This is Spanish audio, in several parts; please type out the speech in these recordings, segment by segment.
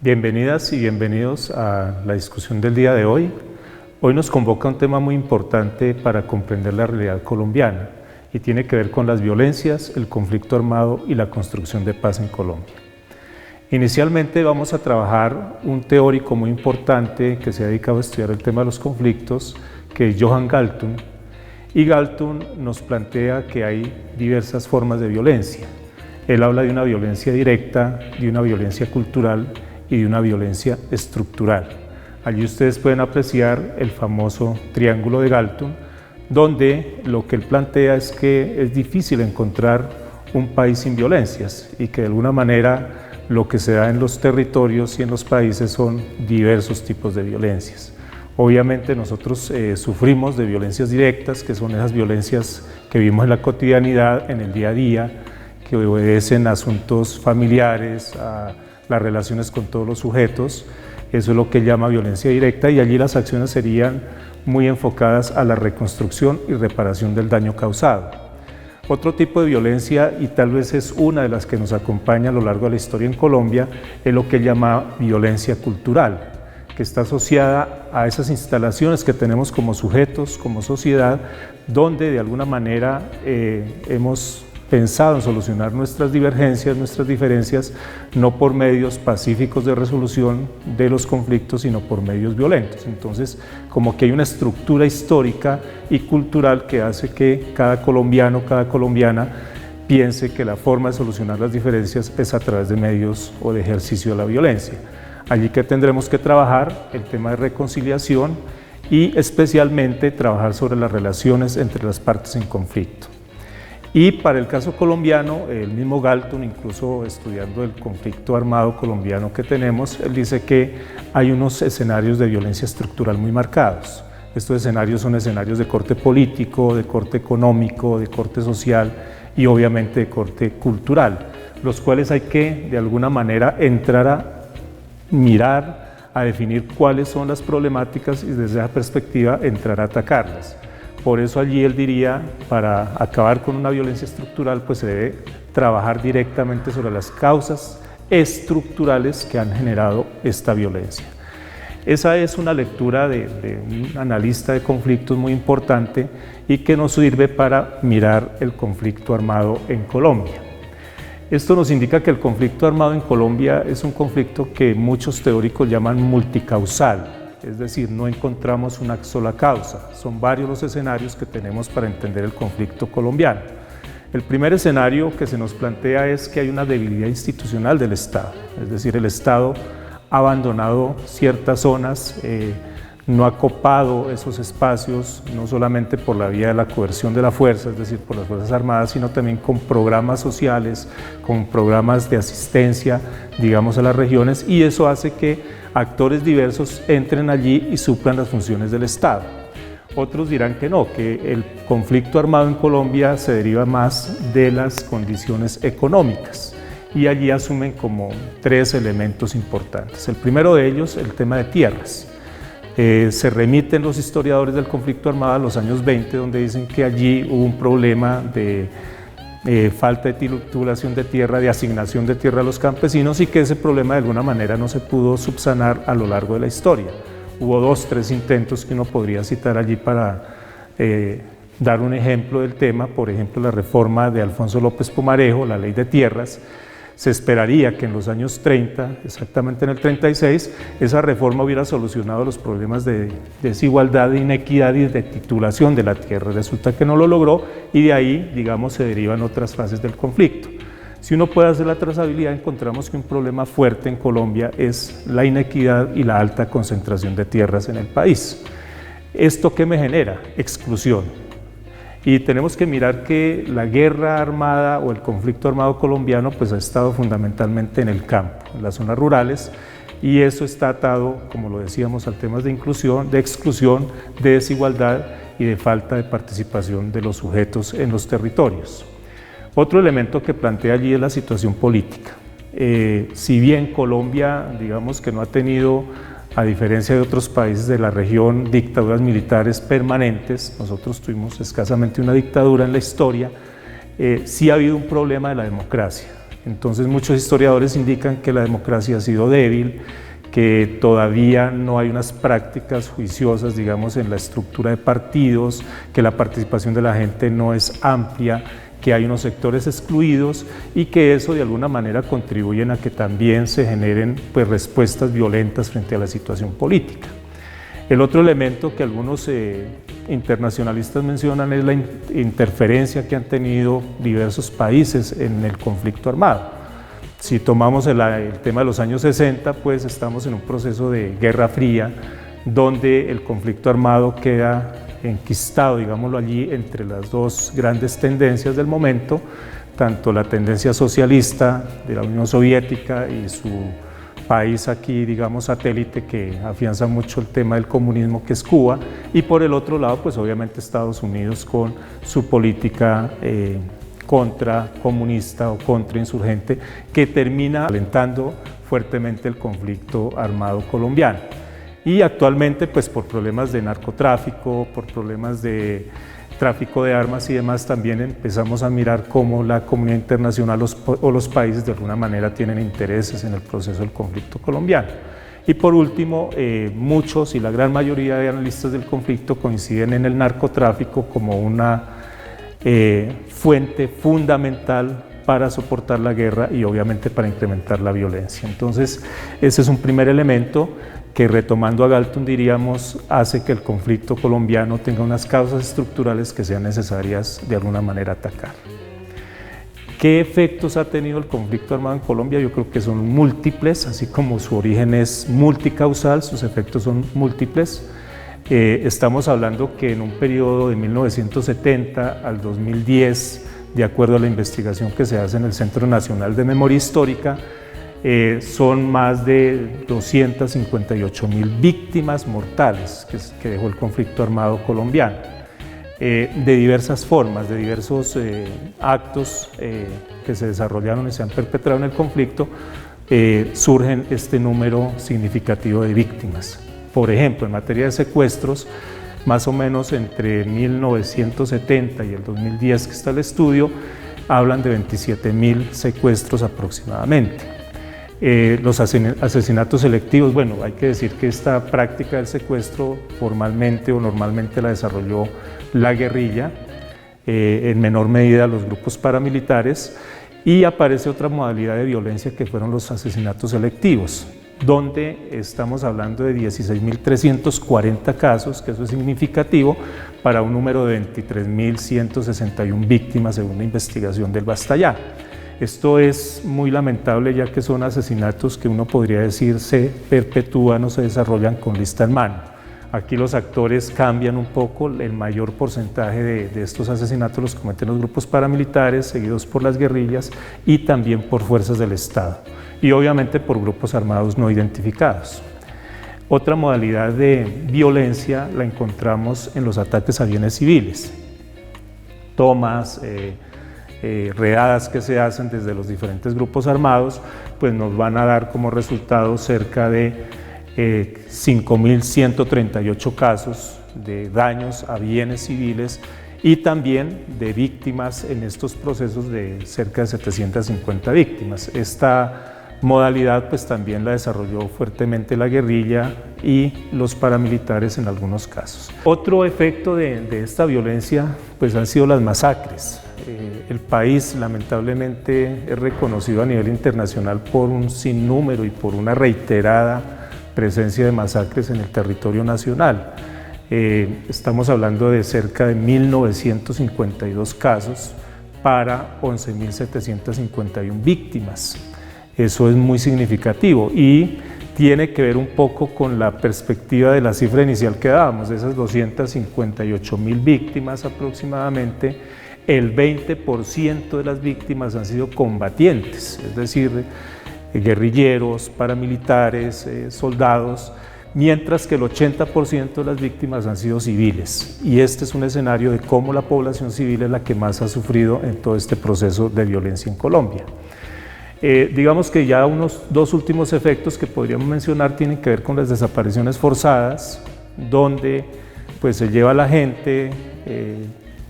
Bienvenidas y bienvenidos a la discusión del día de hoy. Hoy nos convoca un tema muy importante para comprender la realidad colombiana y tiene que ver con las violencias, el conflicto armado y la construcción de paz en Colombia. Inicialmente vamos a trabajar un teórico muy importante que se ha dedicado a estudiar el tema de los conflictos, que es Johan Galtung, y Galtung nos plantea que hay diversas formas de violencia. Él habla de una violencia directa, de una violencia cultural y de una violencia estructural. Allí ustedes pueden apreciar el famoso triángulo de Galtung, donde lo que él plantea es que es difícil encontrar un país sin violencias y que de alguna manera lo que se da en los territorios y en los países son diversos tipos de violencias. Obviamente nosotros sufrimos de violencias directas, que son esas violencias que vivimos en la cotidianidad, en el día a día, que obedecen a asuntos familiares, a las relaciones con todos los sujetos. Eso es lo que él llama violencia directa, y allí las acciones serían muy enfocadas a la reconstrucción y reparación del daño causado. Otro tipo de violencia, y tal vez es una de las que nos acompaña a lo largo de la historia en Colombia, es lo que él llama violencia cultural, que está asociada a esas instalaciones que tenemos como sujetos, como sociedad, donde de alguna manera hemos pensado en solucionar nuestras divergencias, nuestras diferencias, no por medios pacíficos de resolución de los conflictos, sino por medios violentos. Entonces, como que hay una estructura histórica y cultural que hace que cada colombiano, cada colombiana piense que la forma de solucionar las diferencias es a través de medios o de ejercicio de la violencia. Allí que tendremos que trabajar el tema de reconciliación y especialmente trabajar sobre las relaciones entre las partes en conflicto. Y para el caso colombiano, el mismo Galtung, incluso estudiando el conflicto armado colombiano que tenemos, él dice que hay unos escenarios de violencia estructural muy marcados. Estos escenarios son escenarios de corte político, de corte económico, de corte social y obviamente de corte cultural, los cuales hay que de alguna manera entrar a mirar, a definir cuáles son las problemáticas y desde esa perspectiva entrar a atacarlas. Por eso allí él diría, para acabar con una violencia estructural, pues se debe trabajar directamente sobre las causas estructurales que han generado esta violencia. Esa es una lectura de un analista de conflictos muy importante y que nos sirve para mirar el conflicto armado en Colombia. Esto nos indica que el conflicto armado en Colombia es un conflicto que muchos teóricos llaman multicausal. Es decir, no encontramos una sola causa, son varios los escenarios que tenemos para entender el conflicto colombiano. El primer escenario que se nos plantea es que hay una debilidad institucional del Estado, es decir, el Estado ha abandonado ciertas zonas, no ha copado esos espacios, no solamente por la vía de la coerción de la fuerza, es decir, por las Fuerzas Armadas, sino también con programas sociales, con programas de asistencia, digamos, a las regiones, y eso hace que actores diversos entren allí y suplan las funciones del Estado. Otros dirán que no, que el conflicto armado en Colombia se deriva más de las condiciones económicas, y allí asumen como tres elementos importantes. El primero de ellos, el tema de tierras. Se remiten los historiadores del conflicto armado a los años 20, donde dicen que allí hubo un problema de falta de titulación de tierra, de asignación de tierra a los campesinos, y que ese problema de alguna manera no se pudo subsanar a lo largo de la historia. Hubo 2 o 3 intentos que uno podría citar allí para dar un ejemplo del tema. Por ejemplo, la reforma de Alfonso López Pumarejo, la ley de tierras. Se esperaría que en los años 30, exactamente en el 36, esa reforma hubiera solucionado los problemas de desigualdad, de inequidad y de titulación de la tierra. Resulta que no lo logró, y de ahí, digamos, se derivan otras fases del conflicto. Si uno puede hacer la trazabilidad, encontramos que un problema fuerte en Colombia es la inequidad y la alta concentración de tierras en el país. ¿Esto qué me genera? Exclusión. Y tenemos que mirar que la guerra armada o el conflicto armado colombiano pues ha estado fundamentalmente en el campo, en las zonas rurales, y eso está atado, como lo decíamos, a temas de inclusión, de exclusión, de desigualdad y de falta de participación de los sujetos en los territorios. Otro elemento que plantea allí es la situación política. Si bien Colombia, digamos que no ha tenido, a diferencia de otros países de la región, dictaduras militares permanentes, nosotros tuvimos escasamente una dictadura en la historia, sí ha habido un problema de la democracia. Entonces muchos historiadores indican que la democracia ha sido débil, que todavía no hay unas prácticas juiciosas, digamos, en la estructura de partidos, que la participación de la gente no es amplia, que hay unos sectores excluidos y que eso de alguna manera contribuyen a que también se generen pues, respuestas violentas frente a la situación política. El otro elemento que algunos internacionalistas mencionan es la interferencia que han tenido diversos países en el conflicto armado. Si tomamos el tema de los años 60, pues estamos en un proceso de Guerra Fría, donde el conflicto armado queda enquistado, digámoslo allí, entre las dos grandes tendencias del momento, tanto la tendencia socialista de la Unión Soviética y su país aquí, digamos, satélite, que afianza mucho el tema del comunismo, que es Cuba, y por el otro lado, pues obviamente Estados Unidos con su política contracomunista o contrainsurgente, que termina alentando fuertemente el conflicto armado colombiano. Y actualmente, pues por problemas de narcotráfico, por problemas de tráfico de armas y demás, también empezamos a mirar cómo la comunidad internacional o los países de alguna manera tienen intereses en el proceso del conflicto colombiano. Y por último, muchos y la gran mayoría de analistas del conflicto coinciden en el narcotráfico como una fuente fundamental para soportar la guerra y obviamente para incrementar la violencia. Entonces, ese es un primer elemento que, retomando a Galton, diríamos, hace que el conflicto colombiano tenga unas causas estructurales que sean necesarias de alguna manera atacar. ¿Qué efectos ha tenido el conflicto armado en Colombia? Yo creo que son múltiples, así como su origen es multicausal, sus efectos son múltiples. Estamos hablando que en un periodo de 1970 al 2010, de acuerdo a la investigación que se hace en el Centro Nacional de Memoria Histórica, son más de 258.000 víctimas mortales que dejó el conflicto armado colombiano, de diversas formas, de diversos actos que se desarrollaron y se han perpetrado en el conflicto, surgen este número significativo de víctimas. Por ejemplo, en materia de secuestros, más o menos entre 1970 y el 2010 que está el estudio, hablan de 27.000 secuestros aproximadamente. Los asesinatos selectivos, bueno, hay que decir que esta práctica del secuestro formalmente o normalmente la desarrolló la guerrilla, en menor medida los grupos paramilitares, y aparece otra modalidad de violencia que fueron los asesinatos selectivos, donde estamos hablando de 16.340 casos, que eso es significativo, para un número de 23.161 víctimas según la investigación del Basta Ya. Esto es muy lamentable, ya que son asesinatos que uno podría decir se perpetúan o se desarrollan con lista en mano. Aquí los actores cambian un poco, el mayor porcentaje de estos asesinatos los cometen los grupos paramilitares, seguidos por las guerrillas y también por fuerzas del Estado, y obviamente por grupos armados no identificados. Otra modalidad de violencia la encontramos en los ataques a bienes civiles, tomas, redadas que se hacen desde los diferentes grupos armados, pues nos van a dar como resultado cerca de 5.138 casos de daños a bienes civiles y también de víctimas en estos procesos, de cerca de 750 víctimas. Esta modalidad pues también la desarrolló fuertemente la guerrilla y los paramilitares en algunos casos. Otro efecto de esta violencia pues han sido las masacres. El país lamentablemente es reconocido a nivel internacional por un sinnúmero y por una reiterada presencia de masacres en el territorio nacional. Estamos hablando de cerca de 1.952 casos para 11.751 víctimas. Eso es muy significativo y tiene que ver un poco con la perspectiva de la cifra inicial que dábamos, de esas 258.000 víctimas aproximadamente. El 20% de las víctimas han sido combatientes, es decir, guerrilleros, paramilitares, soldados, mientras que el 80% de las víctimas han sido civiles. Y este es un escenario de cómo la población civil es la que más ha sufrido en todo este proceso de violencia en Colombia. Digamos que ya unos dos últimos efectos que podríamos mencionar tienen que ver con las desapariciones forzadas, donde pues se lleva a la gente,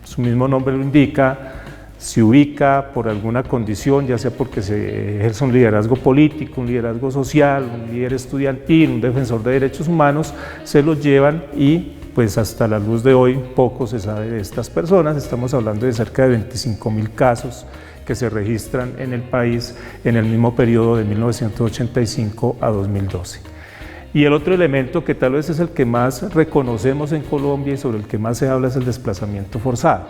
su mismo nombre lo indica, se ubica por alguna condición, ya sea porque se ejerce un liderazgo político, un liderazgo social, un líder estudiantil, un defensor de derechos humanos, se los llevan y pues hasta la luz de hoy poco se sabe de estas personas. Estamos hablando de cerca de 25.000 casos que se registran en el país en el mismo periodo de 1985 a 2012. Y el otro elemento que tal vez es el que más reconocemos en Colombia y sobre el que más se habla es el desplazamiento forzado,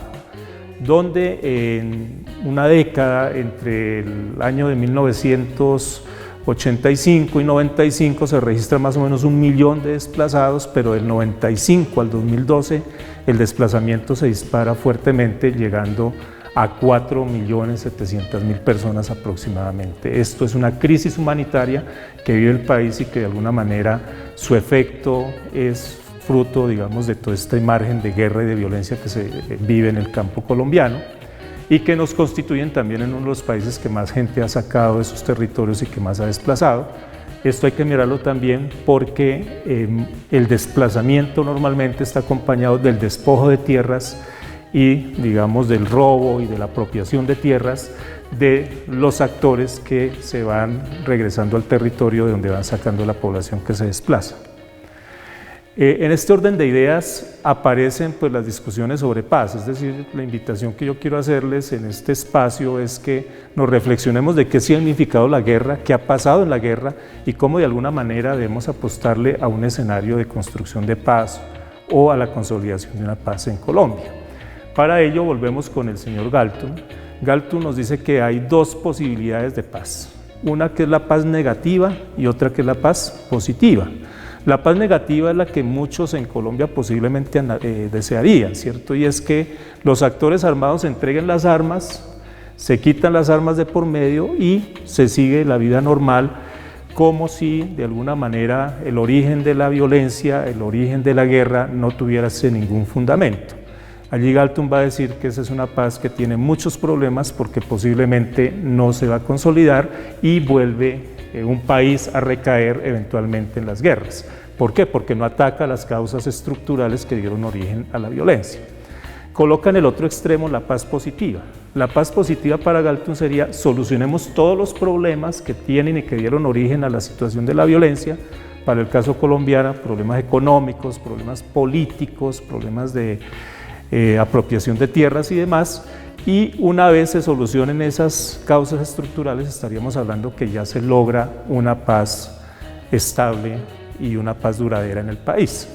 donde en una década entre el año de 1985 y 95 se registra más o menos 1 millón de desplazados, pero del 95 al 2012 el desplazamiento se dispara fuertemente, llegando a 4.700.000 personas aproximadamente. Esto es una crisis humanitaria que vive el país y que de alguna manera su efecto es fruto, digamos, de todo este margen de guerra y de violencia que se vive en el campo colombiano y que nos constituyen también en uno de los países que más gente ha sacado de sus territorios y que más ha desplazado. Esto hay que mirarlo también porque el desplazamiento normalmente está acompañado del despojo de tierras y, digamos, del robo y de la apropiación de tierras de los actores que se van regresando al territorio de donde van sacando la población que se desplaza. En este orden de ideas aparecen pues las discusiones sobre paz, es decir, la invitación que yo quiero hacerles en este espacio es que nos reflexionemos de qué ha significado la guerra, qué ha pasado en la guerra y cómo de alguna manera debemos apostarle a un escenario de construcción de paz o a la consolidación de una paz en Colombia. Para ello volvemos con el señor Galtung. Galtung nos dice que hay dos posibilidades de paz, una que es la paz negativa y otra que es la paz positiva. La paz negativa es la que muchos en Colombia posiblemente desearían, ¿cierto? Y es que los actores armados entreguen las armas, se quitan las armas de por medio y se sigue la vida normal, como si de alguna manera el origen de la violencia, el origen de la guerra no tuviese ningún fundamento. Allí Galtung va a decir que esa es una paz que tiene muchos problemas porque posiblemente no se va a consolidar y vuelve un país a recaer eventualmente en las guerras. ¿Por qué? Porque no ataca las causas estructurales que dieron origen a la violencia. Coloca en el otro extremo la paz positiva. La paz positiva para Galtung sería solucionemos todos los problemas que tienen y que dieron origen a la situación de la violencia. Para el caso colombiano, problemas económicos, problemas políticos, problemas de apropiación de tierras y demás, y una vez se solucionen esas causas estructurales estaríamos hablando que ya se logra una paz estable y una paz duradera en el país.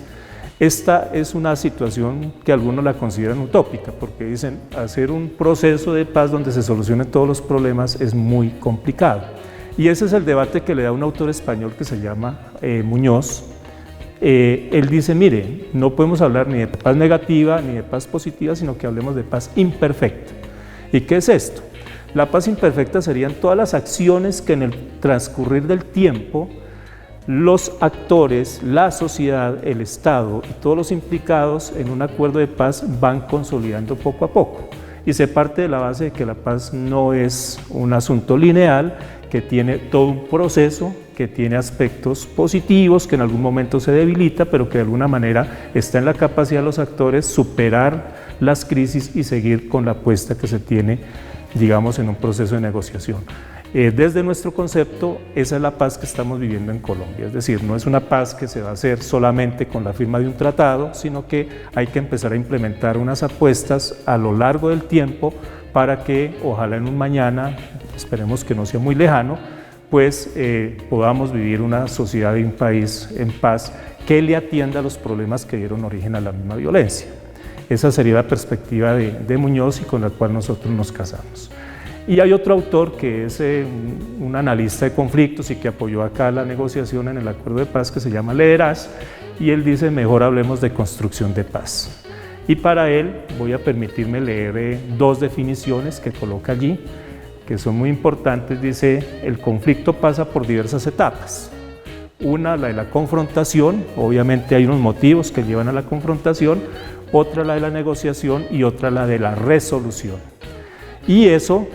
Esta es una situación que algunos la consideran utópica porque dicen hacer un proceso de paz donde se solucionen todos los problemas es muy complicado, y ese es el debate que le da un autor español que se llama Muñoz. Él dice, mire, no podemos hablar ni de paz negativa ni de paz positiva, sino que hablemos de paz imperfecta. ¿Y qué es esto? La paz imperfecta serían todas las acciones que en el transcurrir del tiempo los actores, la sociedad, el Estado y todos los implicados en un acuerdo de paz van consolidando poco a poco. Y se parte de la base de que la paz no es un asunto lineal, que tiene todo un proceso, que tiene aspectos positivos, que en algún momento se debilita, pero que de alguna manera está en la capacidad de los actores superar las crisis y seguir con la apuesta que se tiene, digamos, en un proceso de negociación. Desde nuestro concepto, esa es la paz que estamos viviendo en Colombia, es decir, no es una paz que se va a hacer solamente con la firma de un tratado, sino que hay que empezar a implementar unas apuestas a lo largo del tiempo para que ojalá en un mañana, esperemos que no sea muy lejano, pues podamos vivir una sociedad y un país en paz que le atienda a los problemas que dieron origen a la misma violencia. Esa sería la perspectiva de Muñoz y con la cual nosotros nos casamos. Y hay otro autor que es un analista de conflictos y que apoyó acá la negociación en el acuerdo de paz, que se llama Lederach, y él dice mejor hablemos de construcción de paz. Y para él voy a permitirme leer dos definiciones que coloca allí, que son muy importantes. Dice, el conflicto pasa por diversas etapas. Una, la de la confrontación, obviamente hay unos motivos que llevan a la confrontación, otra la de la negociación y otra la de la resolución. Y eso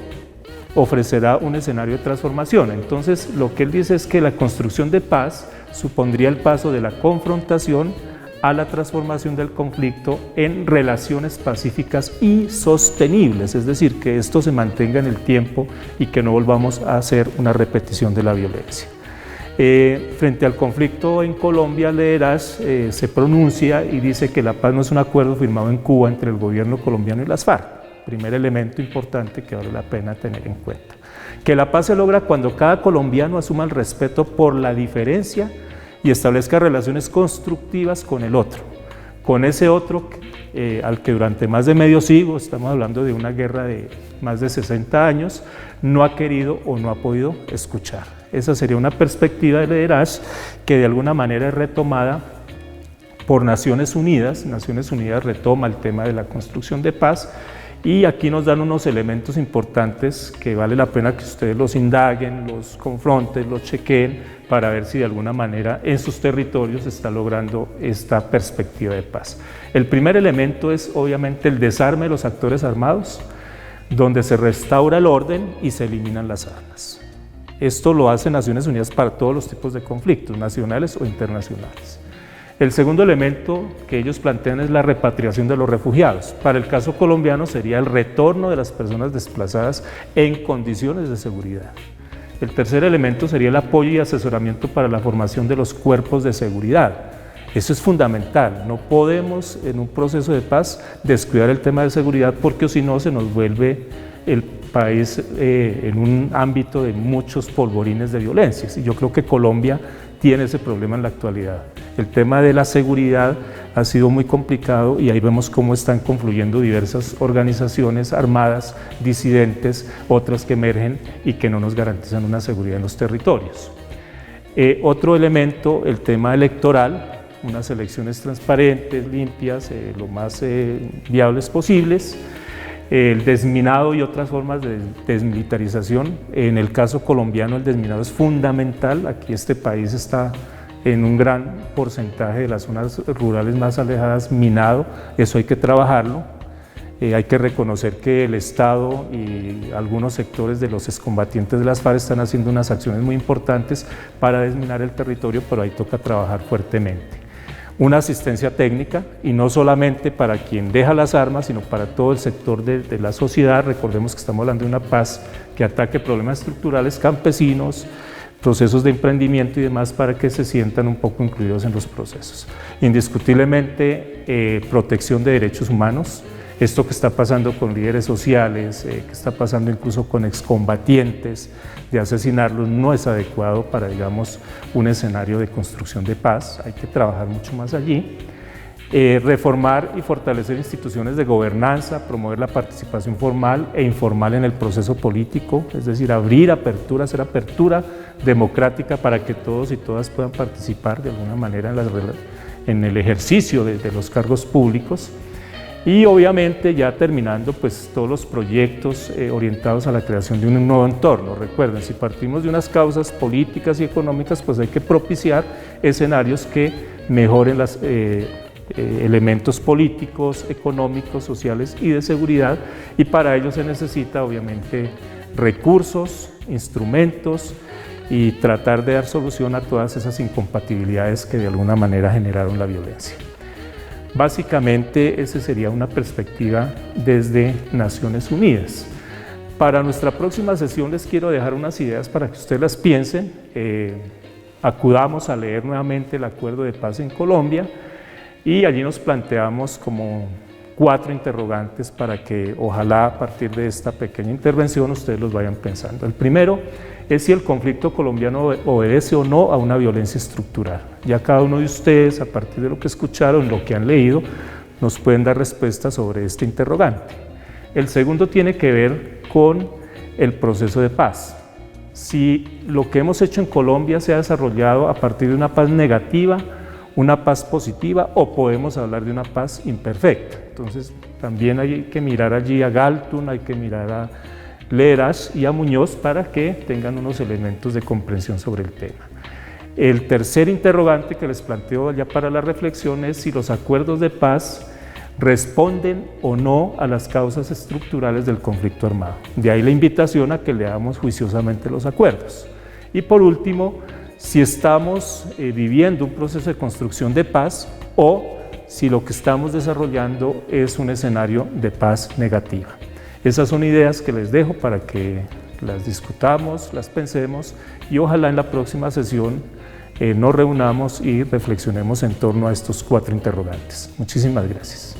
ofrecerá un escenario de transformación. Entonces, lo que él dice es que la construcción de paz supondría el paso de la confrontación a la transformación del conflicto en relaciones pacíficas y sostenibles, es decir, que esto se mantenga en el tiempo y que no volvamos a hacer una repetición de la violencia. Frente al conflicto en Colombia, Lederach se pronuncia y dice que la paz no es un acuerdo firmado en Cuba entre el gobierno colombiano y las FARC. Primer elemento importante que vale la pena tener en cuenta. Que la paz se logra cuando cada colombiano asuma el respeto por la diferencia y establezca relaciones constructivas con el otro, con ese otro al que durante más de medio siglo, estamos hablando de una guerra de más de 60 años, no ha querido o no ha podido escuchar. Esa sería una perspectiva de Lederach que de alguna manera es retomada por Naciones Unidas. Naciones Unidas retoma el tema de la construcción de paz y aquí nos dan unos elementos importantes que vale la pena que ustedes los indaguen, los confronten, los chequeen para ver si de alguna manera en sus territorios se está logrando esta perspectiva de paz. El primer elemento es obviamente el desarme de los actores armados, donde se restaura el orden y se eliminan las armas. Esto lo hace Naciones Unidas para todos los tipos de conflictos, nacionales o internacionales. El segundo elemento que ellos plantean es la repatriación de los refugiados. Para el caso colombiano sería el retorno de las personas desplazadas en condiciones de seguridad. El tercer elemento sería el apoyo y asesoramiento para la formación de los cuerpos de seguridad. Eso es fundamental, no podemos en un proceso de paz descuidar el tema de seguridad porque si no se nos vuelve el país en un ámbito de muchos polvorines de violencias y yo creo que Colombia tiene ese problema en la actualidad. El tema de la seguridad ha sido muy complicado y ahí vemos cómo están confluyendo diversas organizaciones armadas, disidentes, otras que emergen y que no nos garantizan una seguridad en los territorios. Otro elemento, el tema electoral, unas elecciones transparentes, limpias, lo más viables posibles, el desminado y otras formas de desmilitarización. En el caso colombiano el desminado es fundamental, aquí este país está en un gran porcentaje de las zonas rurales más alejadas minado, eso hay que trabajarlo, hay que reconocer que el Estado y algunos sectores de los excombatientes de las FARC están haciendo unas acciones muy importantes para desminar el territorio, pero ahí toca trabajar fuertemente. Una asistencia técnica y no solamente para quien deja las armas, sino para todo el sector de la sociedad. Recordemos que estamos hablando de una paz que ataque problemas estructurales, campesinos, procesos de emprendimiento y demás para que se sientan un poco incluidos en los procesos. Indiscutiblemente, protección de derechos humanos. Esto que está pasando con líderes sociales, que está pasando incluso con excombatientes, de asesinarlos, no es adecuado para, digamos, un escenario de construcción de paz, hay que trabajar mucho más allí. Reformar y fortalecer instituciones de gobernanza, promover la participación formal e informal en el proceso político, es decir, abrir apertura, hacer apertura democrática para que todos y todas puedan participar de alguna manera en el ejercicio de los cargos públicos. Y obviamente ya terminando pues todos los proyectos orientados a la creación de un nuevo entorno. Recuerden, si partimos de unas causas políticas y económicas, pues hay que propiciar escenarios que mejoren los elementos políticos, económicos, sociales y de seguridad, y para ello se necesita obviamente recursos, instrumentos y tratar de dar solución a todas esas incompatibilidades que de alguna manera generaron la violencia. Básicamente, esa sería una perspectiva desde Naciones Unidas. Para nuestra próxima sesión les quiero dejar unas ideas para que ustedes las piensen. Acudamos a leer nuevamente el Acuerdo de Paz en Colombia y allí nos planteamos como 4 interrogantes para que ojalá a partir de esta pequeña intervención ustedes los vayan pensando. El primero es si el conflicto colombiano obedece o no a una violencia estructural. Ya cada uno de ustedes, a partir de lo que escucharon, lo que han leído, nos pueden dar respuestas sobre este interrogante. El segundo tiene que ver con el proceso de paz. Si lo que hemos hecho en Colombia se ha desarrollado a partir de una paz negativa, una paz positiva, o podemos hablar de una paz imperfecta. Entonces también hay que mirar allí a Galtung, hay que mirar a Lederach y a Muñoz para que tengan unos elementos de comprensión sobre el tema. El tercer interrogante que les planteo ya para la reflexión es si los acuerdos de paz responden o no a las causas estructurales del conflicto armado. De ahí la invitación a que leamos juiciosamente los acuerdos. Y por último, si estamos viviendo un proceso de construcción de paz o si lo que estamos desarrollando es un escenario de paz negativa. Esas son ideas que les dejo para que las discutamos, las pensemos y ojalá en la próxima sesión nos reunamos y reflexionemos en torno a estos 4 interrogantes. Muchísimas gracias.